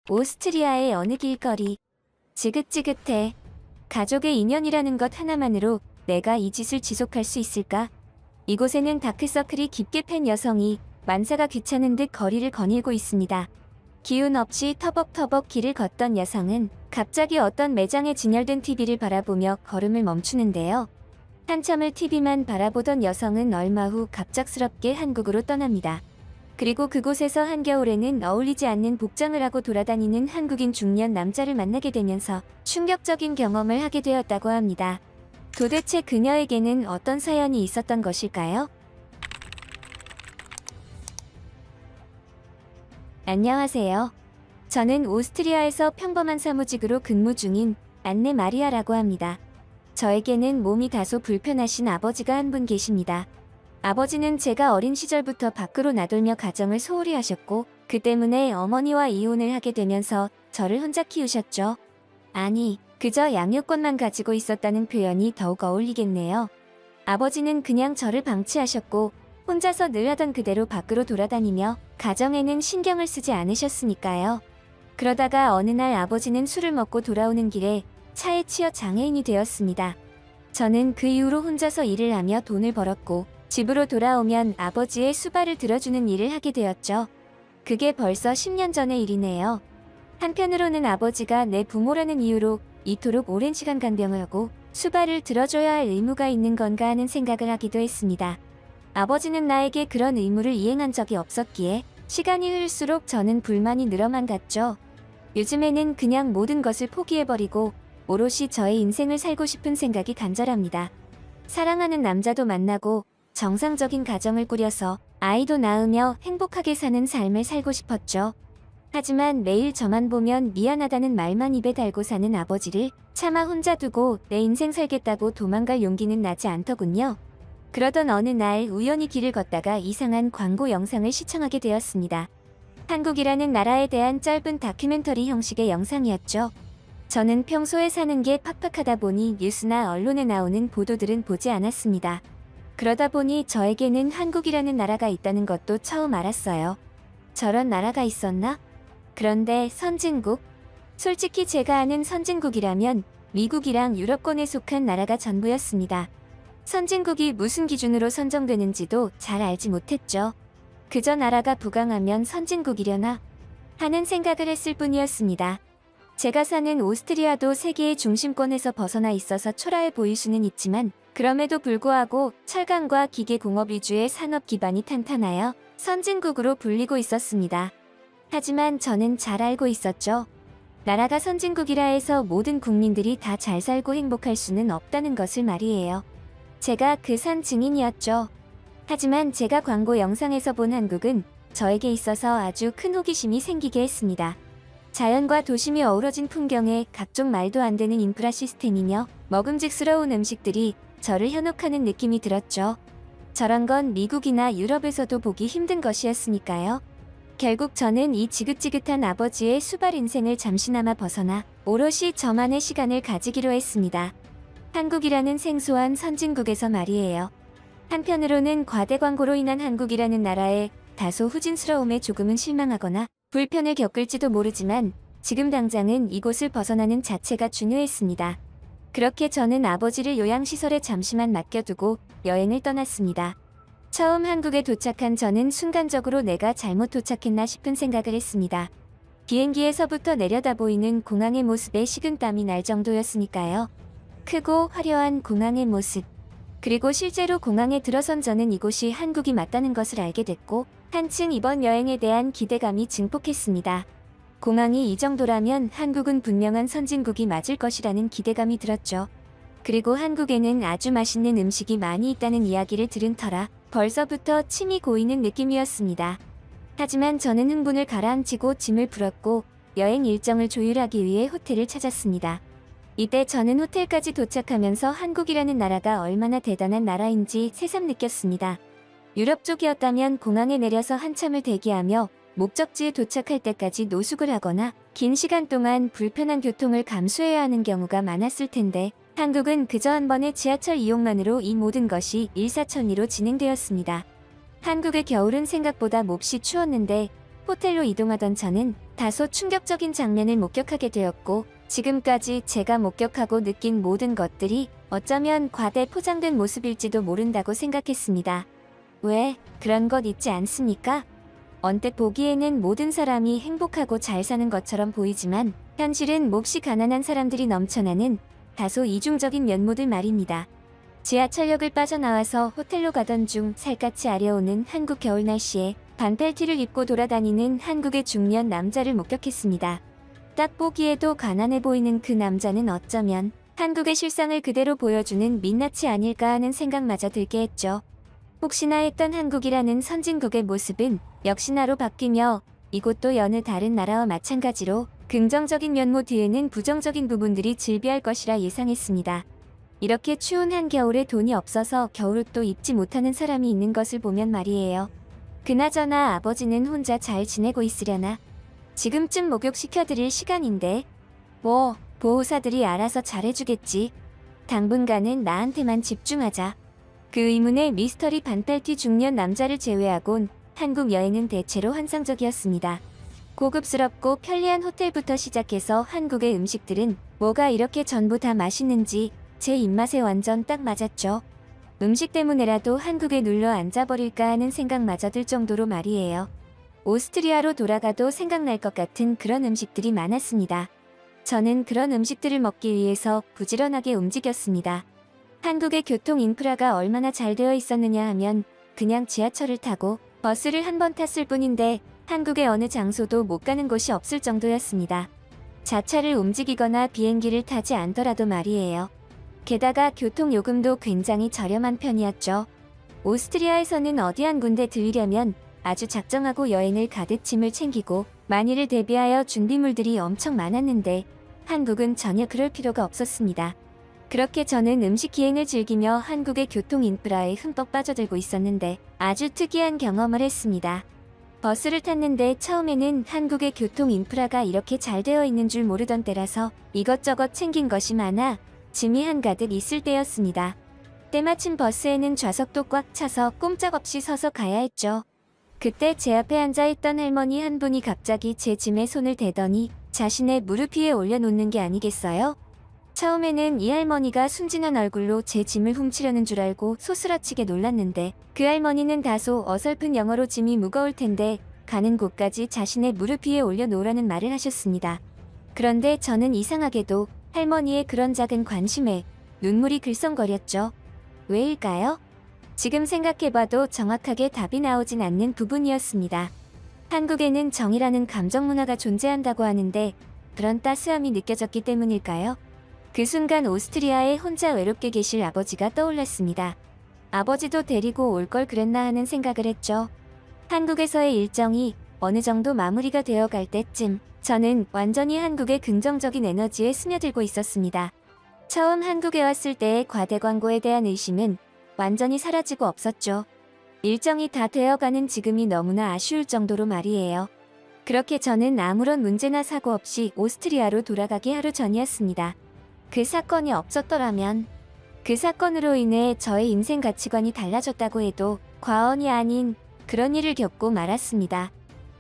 오스트리아의 어느 길거리. 지긋지긋해. 가족의 인연이라는 것 하나만으로 내가 이 짓을 지속할 수 있을까? 이곳에는 다크서클이 깊게 팬 여성이 만사가 귀찮은 듯 거리를 거닐고 있습니다. 기운 없이 터벅터벅 길을 걷던 여성은 갑자기 어떤 매장에 진열된 TV를 바라보며 걸음을 멈추는데요. 한참을 TV만 바라보던 여성은 얼마 후 갑작스럽게 한국으로 떠납니다. 그리고 그곳에서 한겨울에는 어울리지 않는 복장을 하고 돌아다니는 한국인 중년 남자를 만나게 되면서 충격적인 경험을 하게 되었다고 합니다. 도대체 그녀에게는 어떤 사연이 있었던 것일까요? 안녕하세요. 저는 오스트리아에서 평범한 사무직으로 근무 중인 안네 마리아라고 합니다. 저에게는 몸이 다소 불편하신 아버지가 한 분 계십니다. 아버지는 제가 어린 시절부터 밖으로 나돌며 가정을 소홀히 하셨고 그 때문에 어머니와 이혼을 하게 되면서 저를 혼자 키우셨죠. 아니, 그저 양육권만 가지고 있었다는 표현이 더욱 어울리겠네요. 아버지는 그냥 저를 방치하셨고 혼자서 늘 하던 그대로 밖으로 돌아다니며 가정에는 신경을 쓰지 않으셨으니까요. 그러다가 어느 날 아버지는 술을 먹고 돌아오는 길에 차에 치여 장애인이 되었습니다. 저는 그 이후로 혼자서 일을 하며 돈을 벌었고 집으로 돌아오면 아버지의 수발을 들어주는 일을 하게 되었죠. 그게 벌써 10년 전의 일이네요. 한편으로는 아버지가 내 부모라는 이유로 이토록 오랜 시간 간병을 하고 수발을 들어줘야 할 의무가 있는 건가 하는 생각을 하기도 했습니다. 아버지는 나에게 그런 의무를 이행한 적이 없었기에 시간이 흐를수록 저는 불만이 늘어만 갔죠. 요즘에는 그냥 모든 것을 포기해버리고 오롯이 저의 인생을 살고 싶은 생각이 간절합니다. 사랑하는 남자도 만나고 정상적인 가정을 꾸려서 아이도 낳으며 행복하게 사는 삶을 살고 싶었죠. 하지만 매일 저만 보면 미안하다는 말만 입에 달고 사는 아버지를 차마 혼자 두고 내 인생 살겠다고 도망갈 용기는 나지 않더군요. 그러던 어느 날 우연히 길을 걷다가 이상한 광고 영상을 시청하게 되었습니다. 한국이라는 나라에 대한 짧은 다큐멘터리 형식의 영상이었죠. 저는 평소에 사는 게 팍팍하다 보니 뉴스나 언론에 나오는 보도들은 보지 않았습니다. 그러다 보니 저에게는 한국이라는 나라가 있다는 것도 처음 알았어요. 저런 나라가 있었나? 그런데 선진국? 솔직히 제가 아는 선진국이라면 미국이랑 유럽권에 속한 나라가 전부였습니다. 선진국이 무슨 기준으로 선정되는지도 잘 알지 못했죠. 그저 나라가 부강하면 선진국이려나 하는 생각을 했을 뿐이었습니다. 제가 사는 오스트리아도 세계의 중심권에서 벗어나 있어서 초라해 보일 수는 있지만 그럼에도 불구하고 철강과 기계공업 위주의 산업 기반이 탄탄하여 선진국으로 불리고 있었습니다. 하지만 저는 잘 알고 있었죠. 나라가 선진국이라 해서 모든 국민들이 다 잘 살고 행복할 수는 없다는 것을 말이에요. 제가 그 산 증인이었죠. 하지만 제가 광고 영상에서 본 한국은 저에게 있어서 아주 큰 호기심이 생기게 했습니다. 자연과 도심이 어우러진 풍경에 각종 말도 안 되는 인프라 시스템이며 먹음직스러운 음식들이 저를 현혹하는 느낌이 들었죠. 저런 건 미국이나 유럽에서도 보기 힘든 것이었으니까요. 결국 저는 이 지긋지긋한 아버지의 수발 인생을 잠시나마 벗어나 오롯이 저만의 시간을 가지기로 했습니다. 한국이라는 생소한 선진국에서 말이에요. 한편으로는 과대 광고로 인한 한국이라는 나라의 다소 후진스러움에 조금은 실망하거나 불편을 겪을지도 모르지만 지금 당장은 이곳을 벗어나는 자체가 중요했습니다. 그렇게 저는 아버지를 요양시설에 잠시만 맡겨두고 여행을 떠났습니다. 처음 한국에 도착한 저는 순간적으로 내가 잘못 도착했나 싶은 생각을 했습니다. 비행기에서부터 내려다 보이는 공항의 모습에 식은땀이 날 정도였으니까요. 크고 화려한 공항의 모습. 그리고 실제로 공항에 들어선 저는 이곳이 한국이 맞다는 것을 알게 됐고 한층 이번 여행에 대한 기대감이 증폭했습니다. 공항이 이 정도라면 한국은 분명한 선진국이 맞을 것이라는 기대감이 들었죠. 그리고 한국에는 아주 맛있는 음식이 많이 있다는 이야기를 들은 터라 벌써부터 침이 고이는 느낌이었습니다. 하지만 저는 흥분을 가라앉히고 짐을 풀었고 여행 일정을 조율하기 위해 호텔을 찾았습니다. 이때 저는 호텔까지 도착하면서 한국이라는 나라가 얼마나 대단한 나라인지 새삼 느꼈습니다. 유럽 쪽이었다면 공항에 내려서 한참을 대기하며 목적지에 도착할 때까지 노숙을 하거나 긴 시간 동안 불편한 교통을 감수해야 하는 경우가 많았을 텐데 한국은 그저 한 번의 지하철 이용만으로 이 모든 것이 일사천리로 진행되었습니다. 한국의 겨울은 생각보다 몹시 추웠는데 호텔로 이동하던 저는 다소 충격적인 장면을 목격하게 되었고, 지금까지 제가 목격하고 느낀 모든 것들이 어쩌면 과대 포장된 모습일지도 모른다고 생각했습니다. 왜, 그런 것 있지 않습니까? 언뜻 보기에는 모든 사람이 행복하고 잘 사는 것처럼 보이지만 현실은 몹시 가난한 사람들이 넘쳐나는 다소 이중적인 면모들 말입니다. 지하철역을 빠져나와서 호텔로 가던 중 살갗이 아려오는 한국 겨울 날씨에 반팔티를 입고 돌아다니는 한국의 중년 남자를 목격했습니다. 딱 보기에도 가난해 보이는 그 남자는 어쩌면 한국의 실상을 그대로 보여주는 민낯이 아닐까 하는 생각마저 들게 했죠. 혹시나 했던 한국이라는 선진국의 모습은 역시나로 바뀌며 이곳도 여느 다른 나라와 마찬가지로 긍정적인 면모 뒤에는 부정적인 부분들이 즐비할 것이라 예상했습니다. 이렇게 추운 한겨울에 돈이 없어서 겨울옷도 입지 못하는 사람이 있는 것을 보면 말이에요. 그나저나 아버지는 혼자 잘 지내고 있으려나? 지금쯤 목욕시켜드릴 시간인데. 뭐, 보호사들이 알아서 잘해주겠지. 당분간은 나한테만 집중하자. 그 의문의 미스터리 반팔티 중년 남자를 제외하곤 한국 여행은 대체로 환상적이었습니다. 고급스럽고 편리한 호텔부터 시작해서 한국의 음식들은 뭐가 이렇게 전부 다 맛있는지 제 입맛에 완전 딱 맞았죠. 음식 때문에라도 한국에 눌러 앉아버릴까 하는 생각마저 들 정도로 말이에요. 오스트리아로 돌아가도 생각날 것 같은 그런 음식들이 많았습니다. 저는 그런 음식들을 먹기 위해서 부지런하게 움직였습니다. 한국의 교통 인프라가 얼마나 잘 되어 있었느냐 하면 그냥 지하철을 타고 버스를 한 번 탔을 뿐인데 한국의 어느 장소도 못 가는 곳이 없을 정도였습니다. 자차를 움직이거나 비행기를 타지 않더라도 말이에요. 게다가 교통요금도 굉장히 저렴한 편이었죠. 오스트리아에서는 어디 한 군데 들리려면 아주 작정하고 여행을 가득 짐을 챙기고 만일을 대비하여 준비물들이 엄청 많았는데 한국은 전혀 그럴 필요가 없었습니다. 그렇게 저는 음식 기행을 즐기며 한국의 교통 인프라에 흠뻑 빠져들고 있었는데 아주 특이한 경험을 했습니다. 버스를 탔는데 처음에는 한국의 교통 인프라가 이렇게 잘 되어 있는 줄 모르던 때라서 이것저것 챙긴 것이 많아 짐이 한가득 있을 때였습니다. 때마침 버스에는 좌석도 꽉 차서 꼼짝없이 서서 가야 했죠. 그때 제 앞에 앉아있던 할머니 한 분이 갑자기 제 짐에 손을 대더니 자신의 무릎 위에 올려놓는 게 아니겠어요? 처음에는 이 할머니가 순진한 얼굴로 제 짐을 훔치려는 줄 알고 소스라치게 놀랐는데 그 할머니는 다소 어설픈 영어로 짐이 무거울 텐데 가는 곳까지 자신의 무릎 위에 올려놓으라는 말을 하셨습니다. 그런데 저는 이상하게도 할머니의 그런 작은 관심에 눈물이 글썽거렸죠. 왜일까요? 지금 생각해봐도 정확하게 답이 나오진 않는 부분이었습니다. 한국에는 정이라는 감정 문화가 존재한다고 하는데 그런 따스함이 느껴졌기 때문일까요? 그 순간 오스트리아에 혼자 외롭게 계실 아버지가 떠올랐습니다. 아버지도 데리고 올 걸 그랬나 하는 생각을 했죠. 한국에서의 일정이 어느 정도 마무리가 되어 갈 때쯤 저는 완전히 한국의 긍정적인 에너지에 스며들고 있었습니다. 처음 한국에 왔을 때의 과대 광고에 대한 의심은 완전히 사라지고 없었죠. 일정이 다 되어가는 지금이 너무나 아쉬울 정도로 말이에요. 그렇게 저는 아무런 문제나 사고 없이 오스트리아로 돌아가기 하루 전이었습니다. 그 사건이 없었더라면 그 사건으로 인해 저의 인생 가치관이 달라졌다고 해도 과언이 아닌 그런 일을 겪고 말았습니다.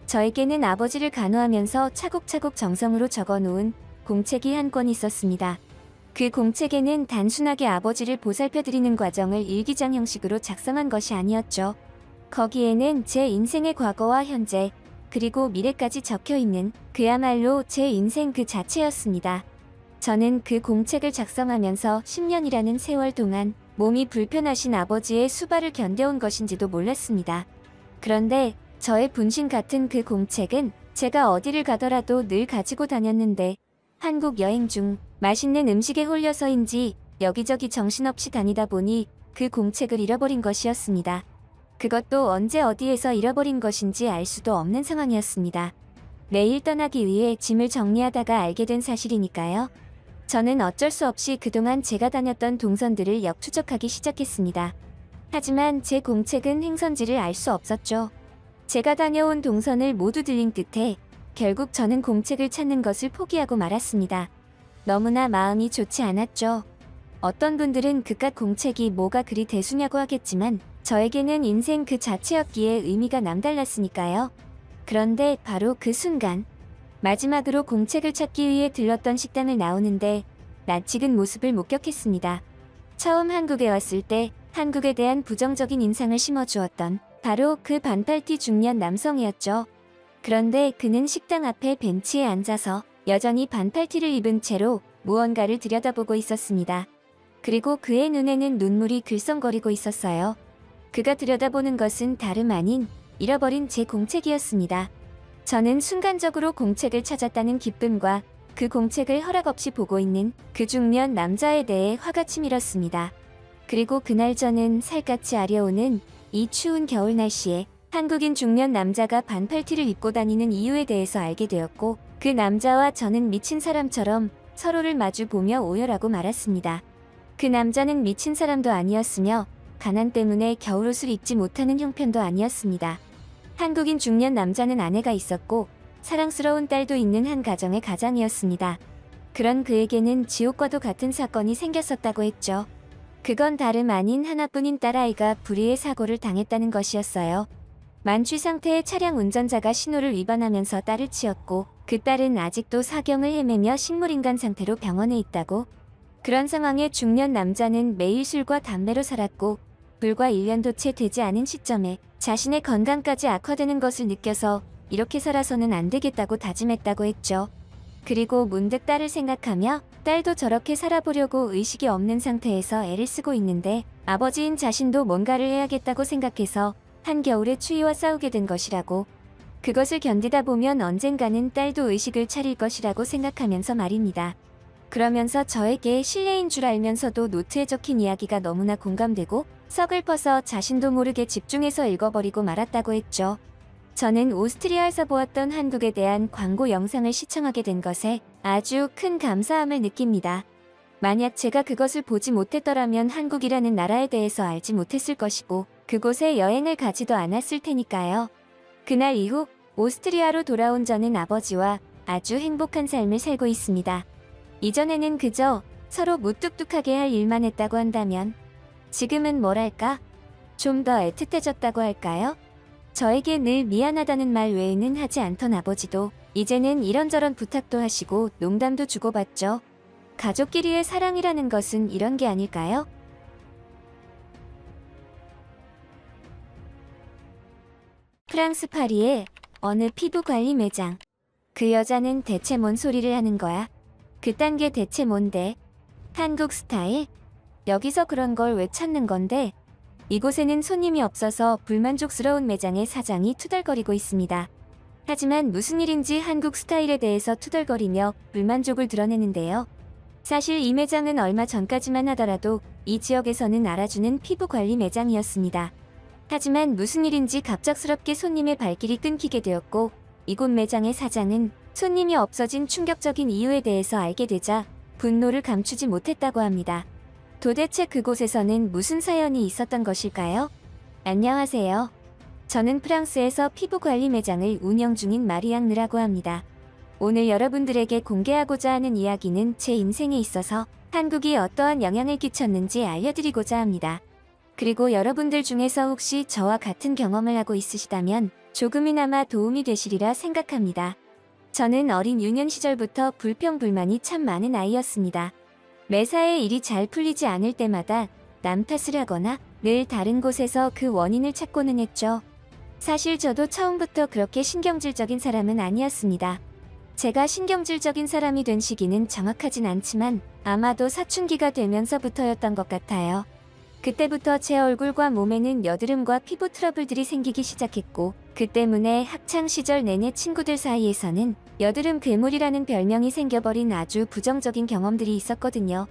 저에게는 아버지를 간호하면서 차곡차곡 정성으로 적어놓은 공책이 한 권 있었습니다. 그 공책에는 단순하게 아버지를 보살펴드리는 과정을 일기장 형식으로 작성한 것이 아니었죠. 거기에는 제 인생의 과거와 현재, 그리고 미래까지 적혀있는 그야말로 제 인생 그 자체였습니다. 저는 그 공책을 작성하면서 10년이라는 세월 동안 몸이 불편하신 아버지의 수발을 견뎌온 것인지도 몰랐습니다. 그런데 저의 분신 같은 그 공책은 제가 어디를 가더라도 늘 가지고 다녔는데 한국 여행 중 맛있는 음식에 홀려서인지 여기저기 정신없이 다니다 보니 그 공책을 잃어버린 것이었습니다. 그것도 언제 어디에서 잃어버린 것인지 알 수도 없는 상황이었습니다. 내일 떠나기 위해 짐을 정리하다가 알게 된 사실이니까요. 저는 어쩔 수 없이 그동안 제가 다녔던 동선들을 역추적하기 시작했습니다. 하지만 제 공책은 행선지를 알 수 없었죠. 제가 다녀온 동선을 모두 들린 끝에 결국 저는 공책을 찾는 것을 포기하고 말았습니다. 너무나 마음이 좋지 않았죠. 어떤 분들은 그깟 공책이 뭐가 그리 대수냐고 하겠지만 저에게는 인생 그 자체였기에 의미가 남달랐으니까요. 그런데 바로 그 순간 마지막으로 공책을 찾기 위해 들렀던 식당을 나오는데 낯익은 모습을 목격했습니다. 처음 한국에 왔을 때 한국에 대한 부정적인 인상을 심어주었던 바로 그 반팔티 중년 남성이었죠. 그런데 그는 식당 앞에 벤치에 앉아서 여전히 반팔티를 입은 채로 무언가를 들여다보고 있었습니다. 그리고 그의 눈에는 눈물이 글썽거리고 있었어요. 그가 들여다보는 것은 다름 아닌 잃어버린 제 공책이었습니다. 저는 순간적으로 공책을 찾았다는 기쁨과 그 공책을 허락 없이 보고 있는 그 중년 남자에 대해 화가 치밀었습니다. 그리고 그날 저는 살갗이 아려오는 이 추운 겨울 날씨에 한국인 중년 남자가 반팔티를 입고 다니는 이유에 대해서 알게 되었고, 그 남자와 저는 미친 사람처럼 서로를 마주 보며 오열하고 말았습니다. 그 남자는 미친 사람도 아니었으며 가난 때문에 겨울옷을 입지 못하는 형편도 아니었습니다. 한국인 중년 남자는 아내가 있었고 사랑스러운 딸도 있는 한 가정의 가장이었습니다. 그런 그에게는 지옥과도 같은 사건이 생겼었다고 했죠. 그건 다름 아닌 하나뿐인 딸아이가 불의의 사고를 당했다는 것이었어요. 만취 상태의 차량 운전자가 신호를 위반하면서 딸을 치었고, 그 딸은 아직도 사경을 헤매며 식물인간 상태로 병원에 있다고. 그런 상황에 중년 남자는 매일 술과 담배로 살았고, 불과 1년도 채 되지 않은 시점에 자신의 건강까지 악화되는 것을 느껴서 이렇게 살아서는 안 되겠다고 다짐했다고 했죠. 그리고 문득 딸을 생각하며 딸도 저렇게 살아보려고 의식이 없는 상태에서 애를 쓰고 있는데 아버지인 자신도 뭔가를 해야겠다고 생각해서 한겨울에 추위와 싸우게 된 것이라고. 그것을 견디다 보면 언젠가는 딸도 의식을 차릴 것이라고 생각하면서 말입니다. 그러면서 저에게 실례인 줄 알면서도 노트에 적힌 이야기가 너무나 공감되고 서글퍼서 자신도 모르게 집중해서 읽어버리고 말았다고 했죠. 저는 오스트리아에서 보았던 한국에 대한 광고 영상을 시청하게 된 것에 아주 큰 감사함을 느낍니다. 만약 제가 그것을 보지 못했더라면 한국이라는 나라에 대해서 알지 못했을 것이고 그곳에 여행을 가지도 않았을 테니까요. 그날 이후 오스트리아로 돌아온 저는 아버지와 아주 행복한 삶을 살고 있습니다. 이전에는 그저 서로 무뚝뚝하게 할 일만 했다고 한다면 지금은 뭐랄까? 좀 더 애틋해졌다고 할까요? 저에게 늘 미안하다는 말 외에는 하지 않던 아버지도 이제는 이런저런 부탁도 하시고 농담도 주고받죠. 가족끼리의 사랑이라는 것은 이런 게 아닐까요? 프랑스 파리의 어느 피부관리 매장. 그 여자는 대체 뭔 소리를 하는 거야? 그딴 게 대체 뭔데? 한국 스타일? 여기서 그런 걸 왜 찾는 건데? 이곳에는 손님이 없어서 불만족스러운 매장의 사장이 투덜거리고 있습니다. 하지만 무슨 일인지 한국 스타일에 대해서 투덜거리며 불만족을 드러내는데요. 사실 이 매장은 얼마 전까지만 하더라도 이 지역에서는 알아주는 피부관리 매장이었습니다. 하지만 무슨 일인지 갑작스럽게 손님의 발길이 끊기게 되었고, 이곳 매장의 사장은 손님이 없어진 충격적인 이유에 대해서 알게 되자 분노를 감추지 못했다고 합니다. 도대체 그곳에서는 무슨 사연이 있었던 것일까요? 안녕하세요. 저는 프랑스에서 피부관리 매장을 운영 중인 마리앙느라고 합니다. 오늘 여러분들에게 공개하고자 하는 이야기는 제 인생에 있어서 한국이 어떠한 영향을 끼쳤는지 알려드리고자 합니다. 그리고 여러분들 중에서 혹시 저와 같은 경험을 하고 있으시다면 조금이나마 도움이 되시리라 생각합니다. 저는 어린 유년 시절부터 불평불만이 참 많은 아이였습니다. 매사에 일이 잘 풀리지 않을 때마다 남 탓을 하거나 늘 다른 곳에서 그 원인을 찾고는 했죠. 사실 저도 처음부터 그렇게 신경질적인 사람은 아니었습니다. 제가 신경질적인 사람이 된 시기는 정확하진 않지만 아마도 사춘기가 되면서부터였던 것 같아요. 그때부터 제 얼굴과 몸에는 여드름과 피부 트러블들이 생기기 시작했고, 그 때문에 학창시절 내내 친구들 사이에서는 여드름 괴물이라는 별명이 생겨버린 아주 부정적인 경험들이 있었거든요.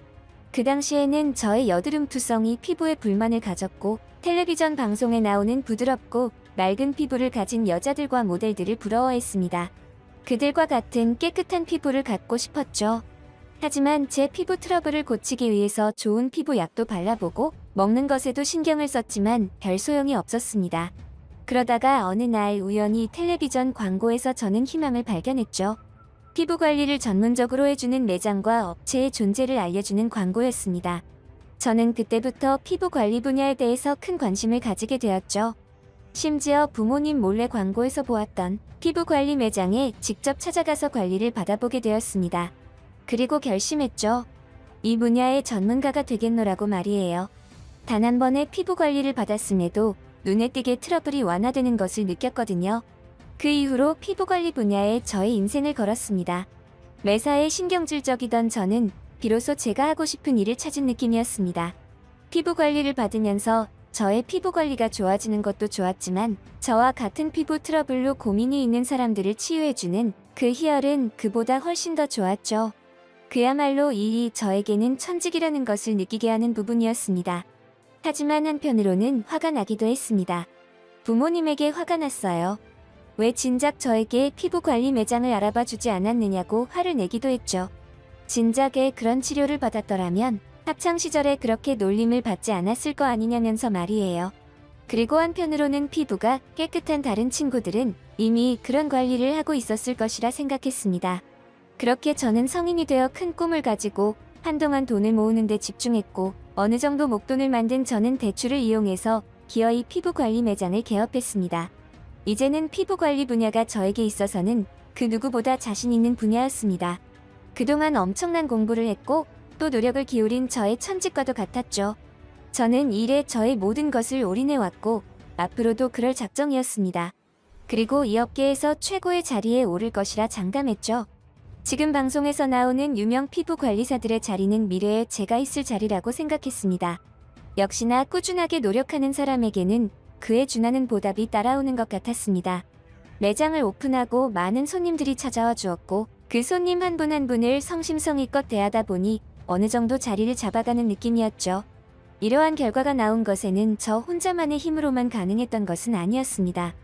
그 당시에는 저의 여드름 투성이 피부에 불만을 가졌고, 텔레비전 방송에 나오는 부드럽고 맑은 피부를 가진 여자들과 모델들을 부러워했습니다. 그들과 같은 깨끗한 피부를 갖고 싶었죠. 하지만 제 피부 트러블을 고치기 위해서 좋은 피부 약도 발라보고 먹는 것에도 신경을 썼지만 별 소용이 없었습니다. 그러다가 어느 날 우연히 텔레비전 광고에서 저는 희망을 발견했죠. 피부 관리를 전문적으로 해주는 매장과 업체의 존재를 알려주는 광고였습니다. 저는 그때부터 피부 관리 분야에 대해서 큰 관심을 가지게 되었죠. 심지어 부모님 몰래 광고에서 보았던 피부 관리 매장에 직접 찾아가서 관리를 받아보게 되었습니다. 그리고 결심했죠. 이 분야의 전문가가 되겠노라고 말이에요. 단 한 번의 피부 관리를 받았음에도 눈에 띄게 트러블이 완화되는 것을 느꼈거든요. 그 이후로 피부 관리 분야에 저의 인생을 걸었습니다. 매사에 신경질적이던 저는 비로소 제가 하고 싶은 일을 찾은 느낌이었습니다. 피부 관리를 받으면서 저의 피부 관리가 좋아지는 것도 좋았지만 저와 같은 피부 트러블로 고민이 있는 사람들을 치유해주는 그 희열은 그보다 훨씬 더 좋았죠. 그야말로 이 일이 저에게는 천직이라는 것을 느끼게 하는 부분이었습니다. 하지만 한편으로는 화가 나기도 했습니다. 부모님에게 화가 났어요. 왜 진작 저에게 피부 관리 매장을 알아봐 주지 않았느냐고 화를 내기도 했죠. 진작에 그런 치료를 받았더라면 학창시절에 그렇게 놀림을 받지 않았을 거 아니냐면서 말이에요. 그리고 한편으로는 피부가 깨끗한 다른 친구들은 이미 그런 관리를 하고 있었을 것이라 생각했습니다. 그렇게 저는 성인이 되어 큰 꿈을 가지고 한동안 돈을 모으는 데 집중했고 어느 정도 목돈을 만든 저는 대출을 이용해서 기어이 피부 관리 매장을 개업했습니다. 이제는 피부 관리 분야가 저에게 있어서는 그 누구보다 자신 있는 분야였습니다. 그동안 엄청난 공부를 했고 또 노력을 기울인 저의 천직과도 같았죠. 저는 일에 저의 모든 것을 올인해왔고 앞으로도 그럴 작정이었습니다. 그리고 이 업계에서 최고의 자리에 오를 것이라 장담했죠. 지금 방송에서 나오는 유명 피부 관리사들의 자리는 미래에 제가 있을 자리라고 생각했습니다. 역시나 꾸준하게 노력하는 사람에게는 그에 준하는 보답이 따라오는 것 같았습니다. 매장을 오픈하고 많은 손님들이 찾아와 주었고 그 손님 한 분 한 분을 성심성의껏 대하다 보니 어느 정도 자리를 잡아가는 느낌이었죠. 이러한 결과가 나온 것에는 저 혼자만의 힘으로만 가능했던 것은 아니었습니다.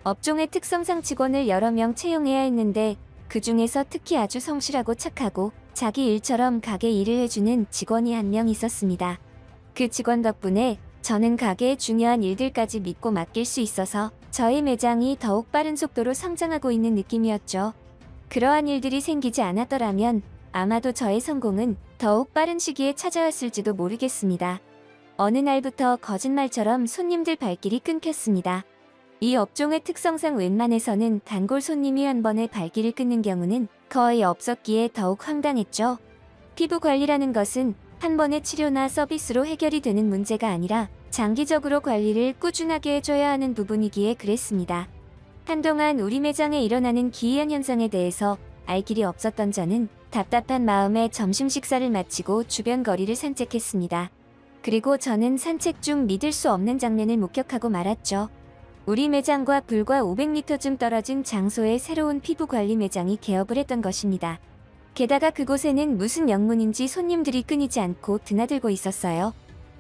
업종의 특성상 직원을 여러 명 채용해야 했는데 그 중에서 특히 아주 성실하고 착하고 자기 일처럼 가게 일을 해주는 직원이 한 명 있었습니다. 그 직원 덕분에 저는 가게의 중요한 일들까지 믿고 맡길 수 있어서 저희 매장이 더욱 빠른 속도로 성장하고 있는 느낌이었죠. 그러한 일들이 생기지 않았더라면 아마도 저의 성공은 더욱 빠른 시기에 찾아왔을지도 모르겠습니다. 어느 날부터 거짓말처럼 손님들 발길이 끊겼습니다. 이 업종의 특성상 웬만해서는 단골 손님이 한 번에 발길을 끊는 경우는 거의 없었기에 더욱 황당했죠. 피부 관리라는 것은 한 번의 치료나 서비스로 해결이 되는 문제가 아니라 장기적으로 관리를 꾸준하게 해줘야 하는 부분이기에 그랬습니다. 한동안 우리 매장에 일어나는 기이한 현상에 대해서 알 길이 없었던 저는 답답한 마음에 점심 식사를 마치고 주변 거리를 산책했습니다. 그리고 저는 산책 중 믿을 수 없는 장면을 목격하고 말았죠. 우리 매장과 불과 500m쯤 떨어진 장소에 새로운 피부 관리 매장이 개업을 했던 것입니다. 게다가 그곳에는 무슨 영문인지 손님들이 끊이지 않고 드나들고 있었어요.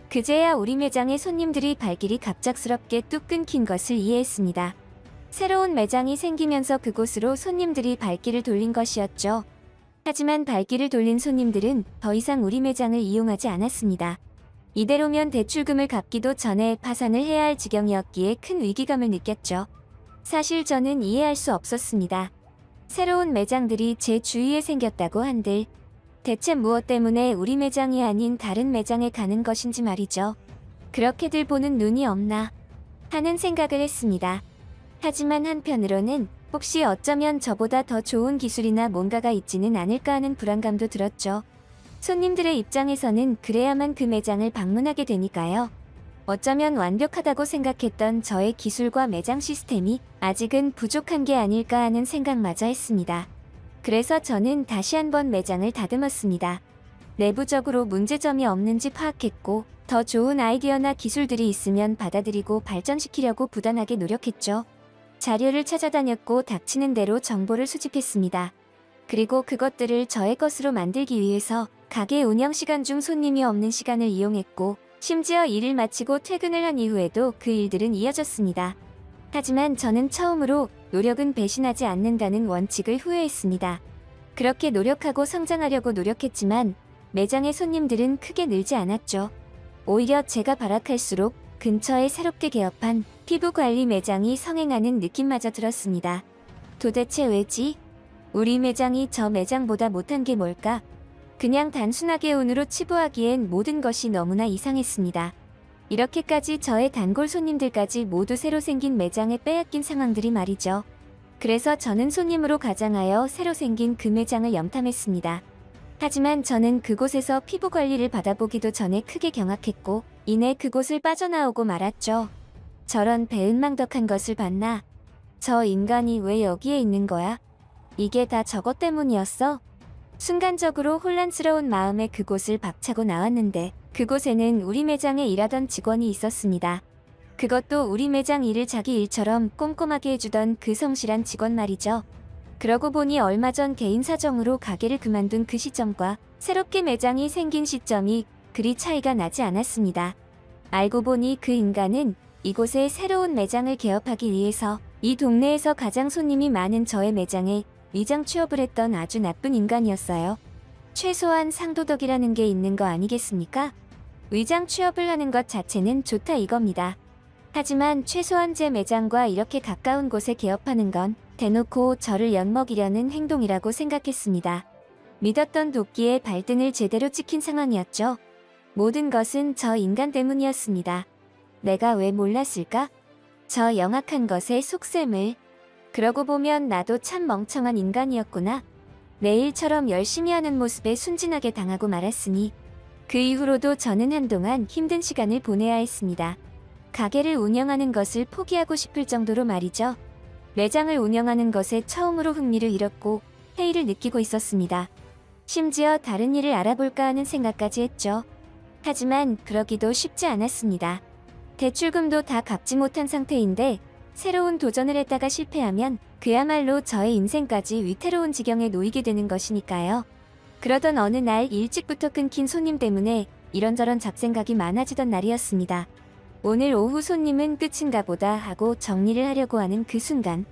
그제야 우리 매장의 손님들이 발길이 갑작스럽게 뚝 끊긴 것을 이해했습니다. 새로운 매장이 생기면서 그곳으로 손님들이 발길을 돌린 것이었죠. 하지만 발길을 돌린 손님들은 더 이상 우리 매장을 이용하지 않았습니다. 이대로면 대출금을 갚기도 전에 파산을 해야 할 지경이었기에 큰 위기감을 느꼈죠. 사실 저는 이해할 수 없었습니다. 새로운 매장들이 제 주위에 생겼다고 한들 대체 무엇 때문에 우리 매장이 아닌 다른 매장에 가는 것인지 말이죠. 그렇게들 보는 눈이 없나 하는 생각을 했습니다. 하지만 한편으로는 혹시 어쩌면 저보다 더 좋은 기술이나 뭔가가 있지는 않을까 하는 불안감도 들었죠. 손님들의 입장에서는 그래야만 그 매장을 방문하게 되니까요. 어쩌면 완벽하다고 생각했던 저의 기술과 매장 시스템이 아직은 부족한 게 아닐까 하는 생각마저 했습니다. 그래서 저는 다시 한번 매장을 다듬었습니다. 내부적으로 문제점이 없는지 파악했고 더 좋은 아이디어나 기술들이 있으면 받아들이고 발전시키려고 부단하게 노력했죠. 자료를 찾아다녔고 닥치는 대로 정보를 수집했습니다. 그리고 그것들을 저의 것으로 만들기 위해서 가게 운영 시간 중 손님이 없는 시간을 이용했고 심지어 일을 마치고 퇴근을 한 이후에도 그 일들은 이어졌습니다. 하지만 저는 처음으로 노력은 배신하지 않는다는 원칙을 후회했습니다. 그렇게 노력하고 성장하려고 노력했지만 매장의 손님들은 크게 늘지 않았죠. 오히려 제가 발악할수록 근처에 새롭게 개업한 피부 관리 매장이 성행하는 느낌마저 들었습니다. 도대체 왜지? 우리 매장이 저 매장보다 못한 게 뭘까? 그냥 단순하게 운으로 치부하기엔 모든 것이 너무나 이상했습니다. 이렇게까지 저의 단골 손님들까지 모두 새로 생긴 매장에 빼앗긴 상황들이 말이죠. 그래서 저는 손님으로 가장하여 새로 생긴 그 매장을 염탐했습니다. 하지만 저는 그곳에서 피부 관리를 받아보기도 전에 크게 경악했고 이내 그곳을 빠져나오고 말았죠. 저런 배은망덕한 것을 봤나? 저 인간이 왜 여기에 있는 거야? 이게 다 저것 때문이었어? 순간적으로 혼란스러운 마음에 그곳을 박차고 나왔는데 그곳에는 우리 매장에 일하던 직원이 있었습니다. 그것도 우리 매장 일을 자기 일처럼 꼼꼼하게 해주던 그 성실한 직원 말이죠. 그러고 보니 얼마 전 개인 사정으로 가게를 그만둔 그 시점과 새롭게 매장이 생긴 시점이 그리 차이가 나지 않았습니다. 알고 보니 그 인간은 이곳에 새로운 매장을 개업하기 위해서 이 동네에서 가장 손님이 많은 저의 매장에 위장 취업을 했던 아주 나쁜 인간이었어요. 최소한 상도덕이라는 게 있는 거 아니겠습니까? 위장 취업을 하는 것 자체는 좋다 이겁니다. 하지만 최소한 제 매장과 이렇게 가까운 곳에 개업하는 건 대놓고 저를 엿먹이려는 행동이라고 생각했습니다. 믿었던 도끼에 발등을 제대로 찍힌 상황이었죠. 모든 것은 저 인간 때문이었습니다. 내가 왜 몰랐을까? 저 영악한 것의 속셈을. 그러고 보면 나도 참 멍청한 인간이었구나. 내 일처럼 열심히 하는 모습에 순진하게 당하고 말았으니 그 이후로도 저는 한동안 힘든 시간을 보내야 했습니다. 가게를 운영하는 것을 포기하고 싶을 정도로 말이죠. 매장을 운영하는 것에 처음으로 흥미를 잃었고 회의를 느끼고 있었습니다. 심지어 다른 일을 알아볼까 하는 생각까지 했죠. 하지만 그러기도 쉽지 않았습니다. 대출금도 다 갚지 못한 상태인데 새로운 도전을 했다가 실패하면 그야말로 저의 인생까지 위태로운 지경에 놓이게 되는 것이니까요. 그러던 어느 날 일찍부터 끊긴 손님 때문에 이런저런 잡생각이 많아지던 날이었습니다. 오늘 오후 손님은 끝인가 보다 하고 정리를 하려고 하는 그 순간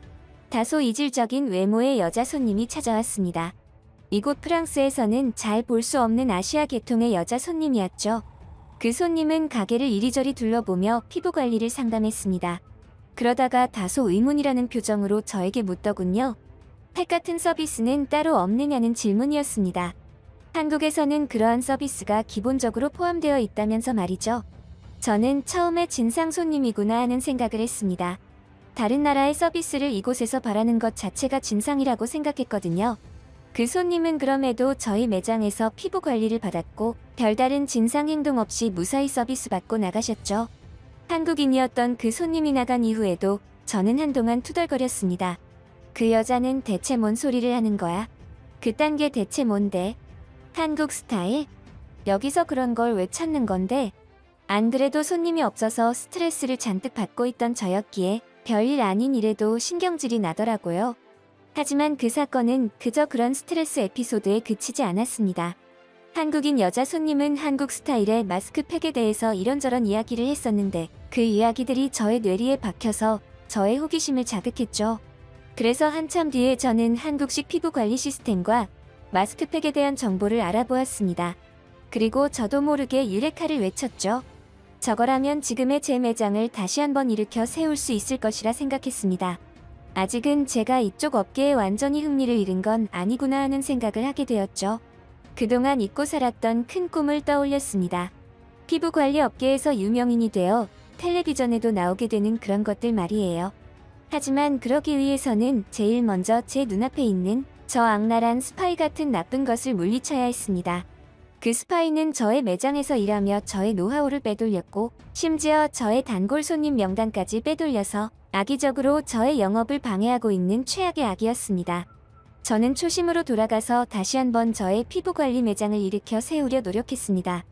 다소 이질적인 외모의 여자 손님이 찾아왔습니다. 이곳 프랑스에서는 잘 볼 수 없는 아시아 계통의 여자 손님이었죠. 그 손님은 가게를 이리저리 둘러보며 피부 관리를 상담했습니다. 그러다가 다소 의문이라는 표정으로 저에게 묻더군요. 팩 같은 서비스는 따로 없느냐는 질문이었습니다. 한국에서는 그러한 서비스가 기본적으로 포함되어 있다면서 말이죠. 저는 처음에 진상 손님이구나 하는 생각을 했습니다. 다른 나라의 서비스를 이곳에서 바라는 것 자체가 진상이라고 생각했거든요. 그 손님은 그럼에도 저희 매장에서 피부 관리를 받았고 별다른 진상 행동 없이 무사히 서비스 받고 나가셨죠. 한국인이었던 그 손님이 나간 이후에도 저는 한동안 투덜거렸습니다. 그 여자는 대체 뭔 소리를 하는 거야? 그딴 게 대체 뭔데? 한국 스타일? 여기서 그런 걸 왜 찾는 건데? 안 그래도 손님이 없어서 스트레스를 잔뜩 받고 있던 저였기에 별일 아닌 일에도 신경질이 나더라고요. 하지만 그 사건은 그저 그런 스트레스 에피소드에 그치지 않았습니다. 한국인 여자 손님은 한국 스타일의 마스크팩에 대해서 이런저런 이야기를 했었는데 그 이야기들이 저의 뇌리에 박혀서 저의 호기심을 자극했죠. 그래서 한참 뒤에 저는 한국식 피부 관리 시스템과 마스크팩에 대한 정보를 알아보았습니다. 그리고 저도 모르게 유레카를 외쳤죠. 저거라면 지금의 제 매장을 다시 한번 일으켜 세울 수 있을 것이라 생각했습니다. 아직은 제가 이쪽 업계에 완전히 흥미를 잃은 건 아니구나 하는 생각을 하게 되었죠. 그동안 잊고 살았던 큰 꿈을 떠올렸습니다. 피부 관리 업계에서 유명인이 되어 텔레비전에도 나오게 되는 그런 것들 말이에요. 하지만 그러기 위해서는 제일 먼저 제 눈앞에 있는 저 악랄한 스파이 같은 나쁜 것을 물리쳐야 했습니다. 그 스파이는 저의 매장에서 일하며 저의 노하우를 빼돌렸고 심지어 저의 단골 손님 명단까지 빼돌려서 악의적으로 저의 영업을 방해하고 있는 최악의 악이었습니다. 저는 초심으로 돌아가서 다시 한번 저의 피부관리 매장을 일으켜 세우려 노력했습니다.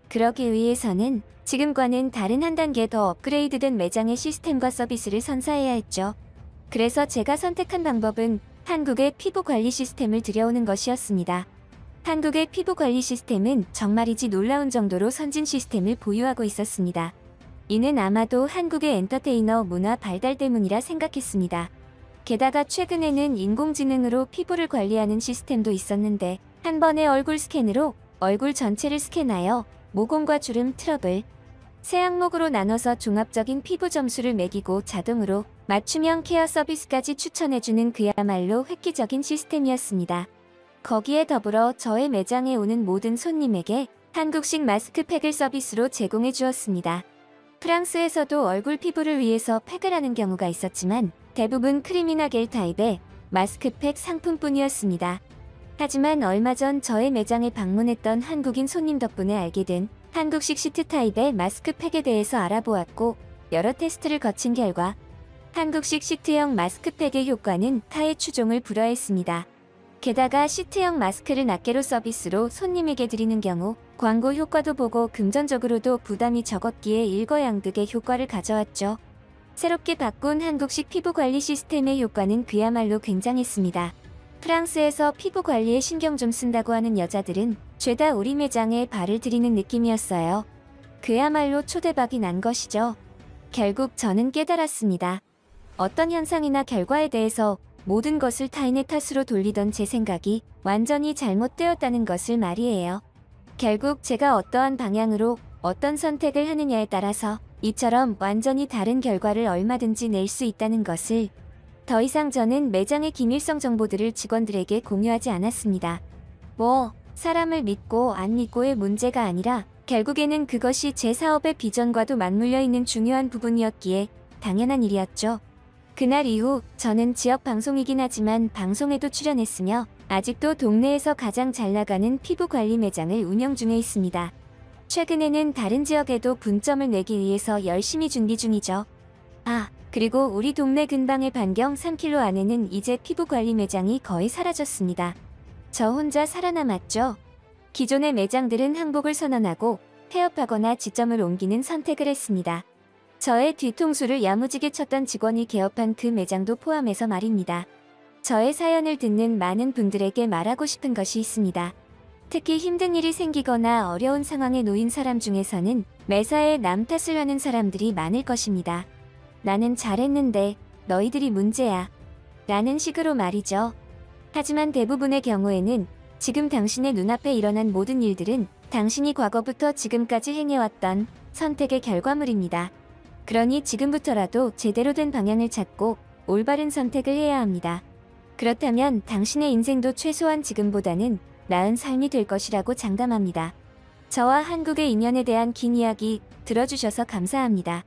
그러기 위해서는 지금과는 다른 한 단계 더 업그레이드된 매장의 시스템과 서비스를 선사해야 했죠. 그래서 제가 선택한 방법은 한국의 피부관리 시스템을 들여오는 것이었습니다. 한국의 피부관리 시스템은 정말이지 놀라운 정도로 선진 시스템을 보유하고 있었습니다. 이는 아마도 한국의 엔터테이너 문화 발달 때문이라 생각했습니다. 게다가 최근에는 인공지능으로 피부를 관리하는 시스템도 있었는데 한 번의 얼굴 스캔으로 얼굴 전체를 스캔하여 모공과 주름 트러블, 세 항목으로 나눠서 종합적인 피부 점수를 매기고 자동으로 맞춤형 케어 서비스까지 추천해주는 그야말로 획기적인 시스템이었습니다. 거기에 더불어 저의 매장에 오는 모든 손님에게 한국식 마스크팩을 서비스로 제공해 주었습니다. 프랑스에서도 얼굴 피부를 위해서 팩을 하는 경우가 있었지만 대부분 크리미나 겔 타입의 마스크팩 상품뿐이었습니다. 하지만 얼마 전 저의 매장에 방문했던 한국인 손님 덕분에 알게 된 한국식 시트 타입의 마스크팩에 대해서 알아보았고 여러 테스트를 거친 결과 한국식 시트형 마스크팩의 효과는 타의 추종을 불허했습니다. 게다가 시트형 마스크를 낱개로 서비스로 손님에게 드리는 경우 광고 효과도 보고 금전적으로도 부담이 적었기에 일거양득의 효과를 가져왔죠. 새롭게 바꾼 한국식 피부관리 시스템의 효과는 그야말로 굉장했습니다. 프랑스에서 피부 관리에 신경 좀 쓴다고 하는 여자들은 죄다 우리 매장에 발을 들이는 느낌이었어요. 그야말로 초대박이 난 것이죠. 결국 저는 깨달았습니다. 어떤 현상이나 결과에 대해서 모든 것을 타인의 탓으로 돌리던 제 생각이 완전히 잘못되었다는 것을 말이에요. 결국 제가 어떠한 방향으로 어떤 선택을 하느냐에 따라서 이처럼 완전히 다른 결과를 얼마든지 낼 수 있다는 것을 더 이상 저는 매장의 기밀성 정보들을 직원들에게 공유하지 않았습니다. 사람을 믿고 안 믿고의 문제가 아니라 결국에는 그것이 제 사업의 비전과도 맞물려 있는 중요한 부분이었기에 당연한 일이었죠. 그날 이후 저는 지역 방송이긴 하지만 방송에도 출연했으며 아직도 동네에서 가장 잘 나가는 피부 관리 매장을 운영 중에 있습니다. 최근에는 다른 지역에도 분점을 내기 위해서 열심히 준비 중이죠. 그리고 우리 동네 근방의 반경 3km 안에는 이제 피부 관리 매장이 거의 사라졌습니다. 저 혼자 살아남았죠. 기존의 매장들은 항복을 선언하고 폐업하거나 지점을 옮기는 선택을 했습니다. 저의 뒤통수를 야무지게 쳤던 직원이 개업한 그 매장도 포함해서 말입니다. 저의 사연을 듣는 많은 분들에게 말하고 싶은 것이 있습니다. 특히 힘든 일이 생기거나 어려운 상황에 놓인 사람 중에서는 매사에 남 탓을 하는 사람들이 많을 것입니다. 나는 잘했는데 너희들이 문제야. 라는 식으로 말이죠. 하지만 대부분의 경우에는 지금 당신의 눈앞에 일어난 모든 일들은 당신이 과거부터 지금까지 행해왔던 선택의 결과물입니다. 그러니 지금부터라도 제대로 된 방향을 찾고 올바른 선택을 해야 합니다. 그렇다면 당신의 인생도 최소한 지금보다는 나은 삶이 될 것이라고 장담합니다. 저와 한국의 인연에 대한 긴 이야기 들어주셔서 감사합니다.